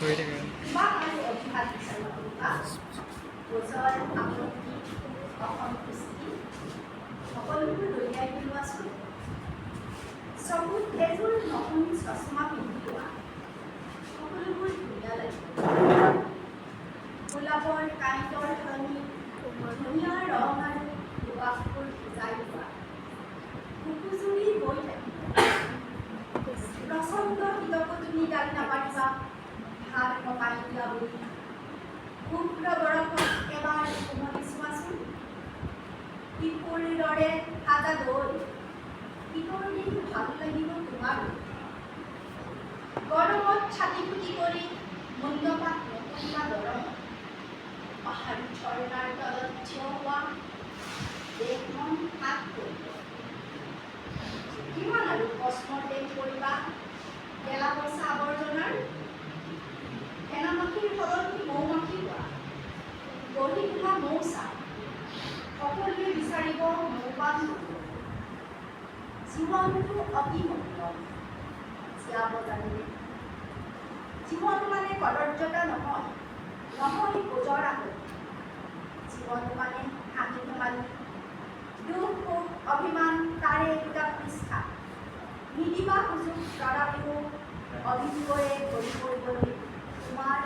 কিমান আৰু অভিশাপ বিচাৰিব পাৰিবা? ওজৰ আপত্তি অসন্তুষ্টি সকলোবোৰ দলিয়াই পেলোৱাচোন। চকুত এযোৰ নতুন চশমা পিন্ধি লোৱা। সকলোবোৰ ধুনীয়া লাগিব। গোলাপৰ কাঁইটৰ সলনি ধুনীয়া ৰং আৰু সুবাসবোৰ বুজাই লোৱা। বুকুজুৰি বৈ থাকিব। প্ৰচণ্ড শীতকো তুমি গালি নাপাৰিবা ভাত কমাই দিয়া বুলি। উগ্ৰ বৰফত এবাৰ উমলি চোৱাচোন। পিপুৰ দৰে আদা দৈ শীতৰ দিন ভাল লাগিব তোমাৰো। গৰমত ছাতি ফুটি কৰি মুণ্ডপাত নকৰিবা গৰমত। পাহাৰী ঝৰ্ণাৰ তলত থিয় হোৱা দেশ মন হাত কৰিব। কিমান আৰু কস্মৰ দেশ কৰিবা গেলা পচা আৱৰ্জনাৰ। ফেনামাখিৰ সলনি মৌমাখি হোৱা। গঢ়ি তোলা মৌচাক সকলোৱে বিচাৰিব মৌপান হ'ব। জীৱনটো অতি মূল্যৱান জীয়াব জানিলে। জীৱন মানে কদৰ্যতা নহয়, নহয় ওজৰ আগত। জীৱন মানে হাঁহি ধেমালি, দুখ সুখ অভিমান তাৰে দুটা পৃষ্ঠা। নিদিবা সুযোগ তথাপিও অভিযোগৰে ভৰি পৰিবলৈ তোমাৰ